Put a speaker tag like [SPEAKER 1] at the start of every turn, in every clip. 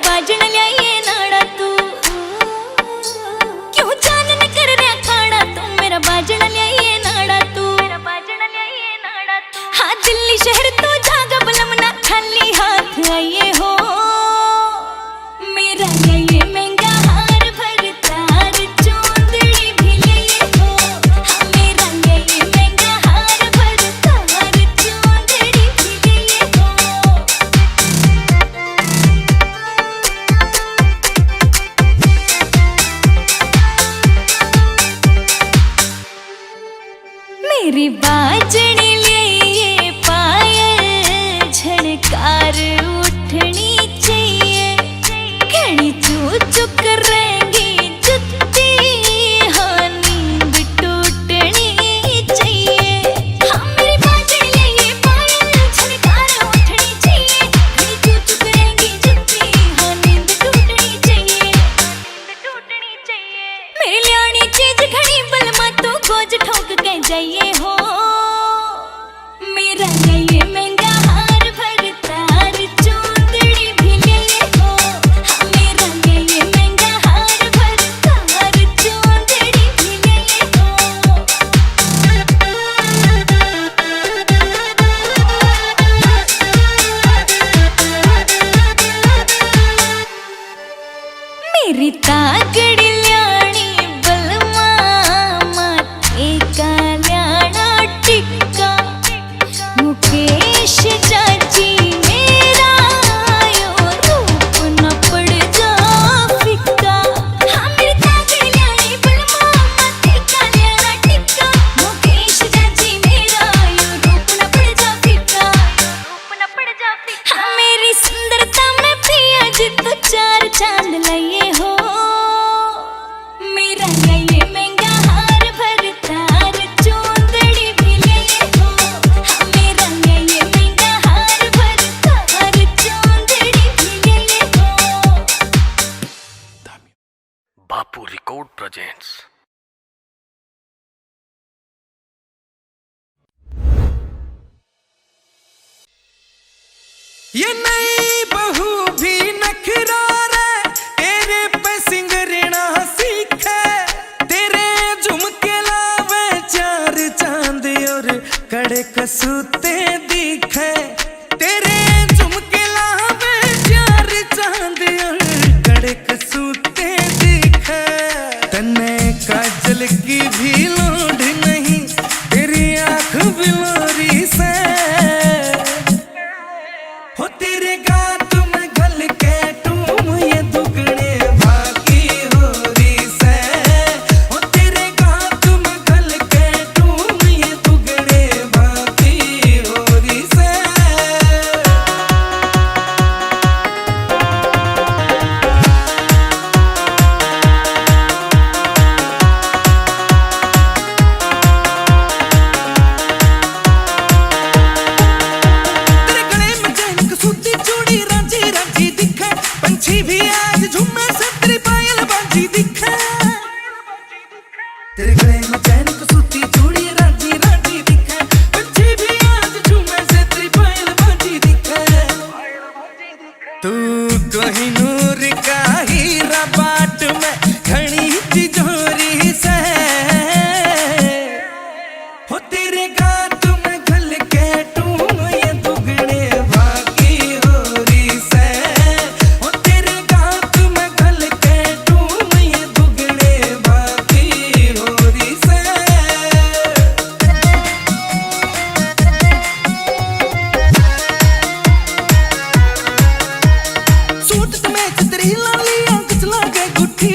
[SPEAKER 1] बाजन लियाइए नाड़ा तू, क्यों जान न कर रहा खाना तू, मेरा बाजन लियाइए नाड़ा तू, मेरा बाजन लियाइए नाड़ा तू। हाँ दिल्ली शहर तो जागा बलम ना खाली हाथ आइए हो, मेरा लियाइए महंगा हार भर तार चोंदड़ी भी लियाइए हो। हाँ मेरा लियाइए महंगा हार भर तार चोंदड़ी भी लियाइए हो। मेरी बाजन लिए पायल झनकार उठनी चाहिए, घनी चूक रहेंगी जुत्ती, हाँ नींद टूटनी चाहिए। हाँ मेरी बाजन लिए पायल झनकार उठनी चाहिए, घनी चूक रहेंगी जुत्ती, हाँ नींद टूटनी चाहिए, नींद टूटनी चाहिए। मेरी लियानी चीज घनी बलमा तू गोज ठोक के जाइए हो, मेरा लियाइए महंगा हार भर तार चोंदड़ी भी लियाइए हो। हाँ मेरा लियाइए महंगा हार भर तार चोंदड़ी भी लियाइए हो। मेरी तागड़ी ल्याणी बलमा माथे का ल्याणा टिक्का, मुकेश चाची मेरा यो रूप न पड़ जा फिक्का। हाँ मेरी तागड़ी ल्याणी बलमा माथे का ल्याणा टिक्का, मुकेश चाची मेरा यो रूप न पड़ जा फिक्का, रूप न पड़ जा फिक्का। हाँ मेरी सुंदरता में पिया जी तो चार चांद लाइए हो, मेरा लियाइए महंगा हार भर तार चोंदड़ी भी लियाइए हो। हाँ मेरा लियाइए महंगा हार भर तार चोंदड़ी भी लियाइए हो।
[SPEAKER 2] बापू रिकॉर्ड प्रेजेंट्स।
[SPEAKER 3] ये नई बहू भी नखरा रे, तेरे पे सिंगरना सीखे, तेरे झुमके लावे चार चांद और कड़े कसूते दिखे, तेरे झुमके लावे चार चांद और कड़े कसूते दिखे। तन्ने काजल की भी लोड नहीं, तेरी आँख बिलोरी से हो, तेरे गात में घल के तुम ये दुगने भागी हो री से। हो तेरे गात में घल के तुम ये दुगने भागी हो री से। तेरे गले में चैन कसूती चूड़ी रांझी रांझी दिखे, पंछी भी आज झूमे से तेरी पायल बाजी दिखे। तेरे गले में चैन कसूती चूड़ी रांझी रांझी दिखे, पंछी भी आज झूमे से तेरी पायल बाजी दिखे। तू कोहिनूर का हीरा बाट में घनी तिजोरी से। हो तेरे गात में घल के तुम ये दुगने भागी हो री से। हो तेरे गात में घल के तुम ये दुगने भागी हो री से। सूट में तेरी लाली आंख चला के गुट्ठी,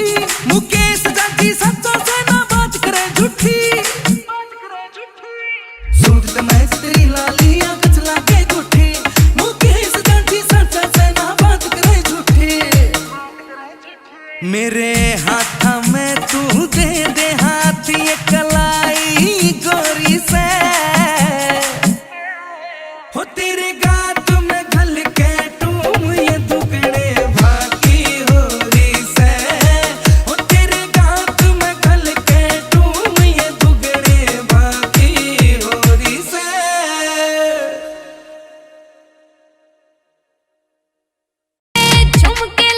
[SPEAKER 3] मुकेश जाती सच्चा से ना बात करे झूठी। सूट में तेरी लाली आंख चला के गुट्ठी, मुकेश जाती सच्चा से ना बात करे झूठी। मेरे हाथ में तू दे दे हाथ ये कलाई गोरी से। हो तेरे गात में घल के तुम ये दुगने भागी हो री से। हो तेरे गात में घल के तुम ये दुगने भागी हो री से।
[SPEAKER 1] झुमके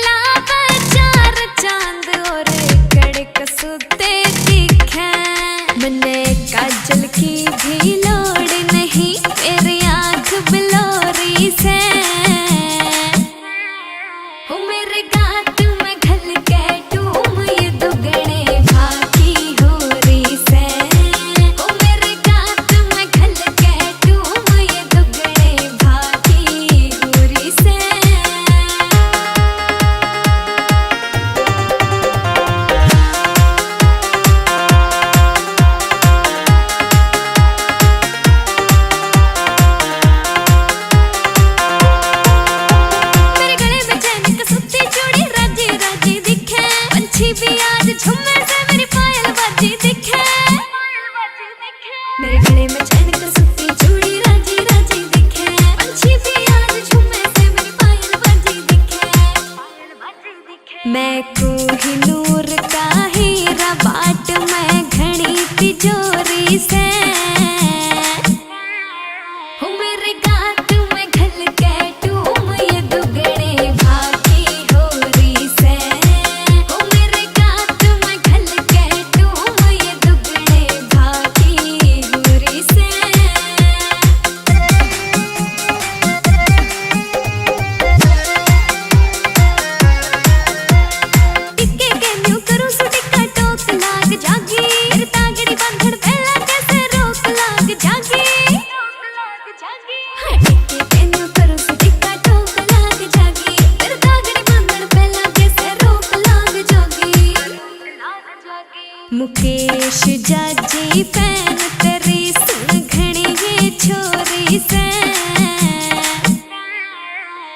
[SPEAKER 1] मैं कोहिनूर का हीरा बाट मैं घड़ी तिजोरी से हो मेरे गात में घल के टूम ये दुगड़े भागी होरी से हो मेरे गात में घल के टूम ये दुगड़े भागी होरी से टिक्के के न्यू करूं सो टिक्का टोक लाग जागी मेरे तागड़ी बंधन पहला कैसे रोक लाग जागी हाँ टिक्के के न्यू करूं सो टिक्का टोक लाग जागी मेरे तागड़ी बंधन पहला कैसे रोक लाग जागी मुकेश जाजी पैन तेरी सुन घणी ये छोरी से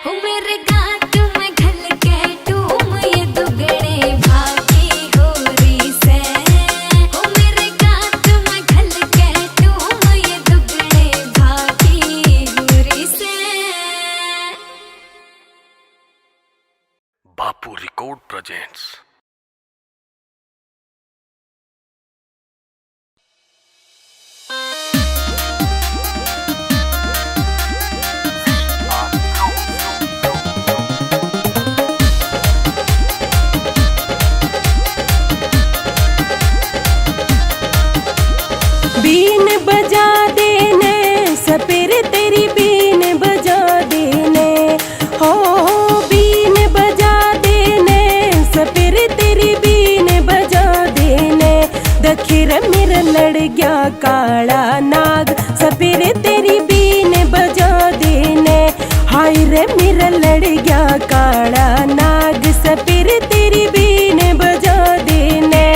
[SPEAKER 1] हो मेरे गात में घल के टूम ये दुगड़े भागी होरी से हो मेरे गात में घल के टूम ये दुगड़े भागी होरी से
[SPEAKER 2] बापू रिकॉर्ड प्रेजेंट्स।
[SPEAKER 4] बीन बजा देने सपेर तेरी बीन बजा देने हो बीन बजा देने सपेर तेरी बीन बजा देने दखिर मेरा लड़ गया काला नाग सपेर तेरी बीन बजा देने हाय रे मेरा लड़ गया काला नाग सपेर तेरी बीन बजा देने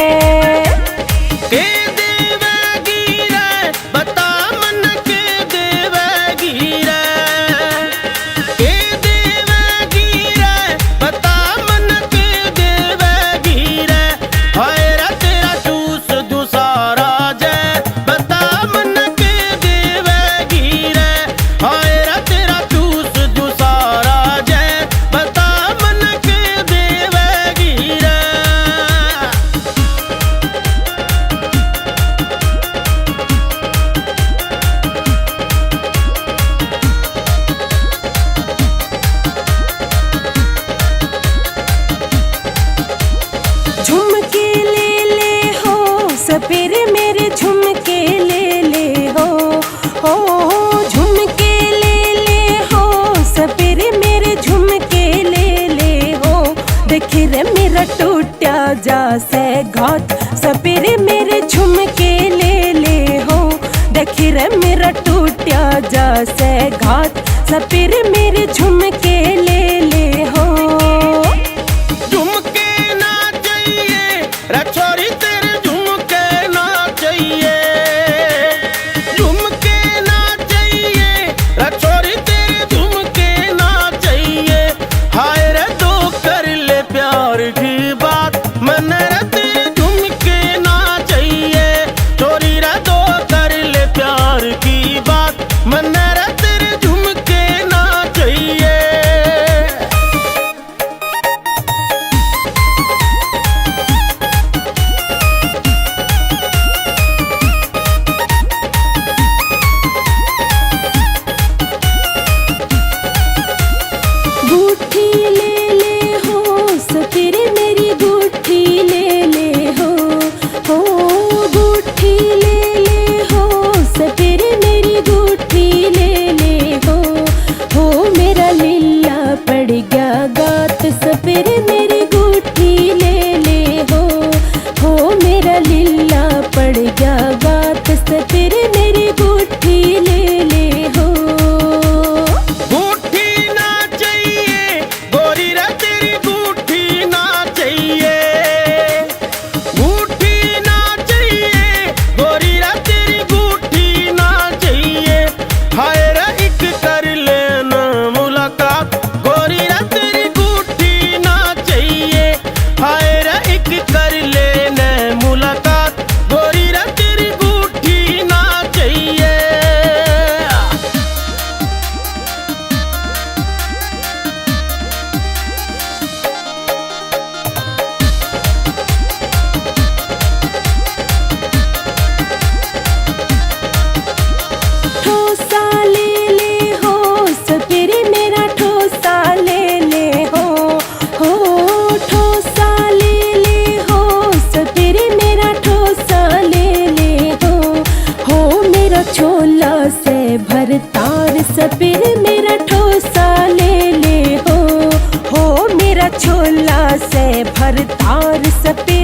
[SPEAKER 4] झुमके ले हो सपेरे मेरे झुमके ले हो झुमके ले हो सपेरे मेरे झुमके ले हो देखी रे मेरा टूटा जा से घात सपेरे मेरे झुमके ले हो देखी रे मेरा टूटा जा से घात सपेरे मेरे झुमके ले हो
[SPEAKER 5] छोरी तेरे झुमके ना चाहिए झुमके ना चाहिए छोरी तेरे झुमके ना चाहिए हाय रे दो कर ले प्यार की बात मन रे तेरे झुमके ना चाहिए छोरी रे दो कर ले प्यार की बात मन रे तेरे झुमके ना चाहिए
[SPEAKER 4] से भरतार सपेरे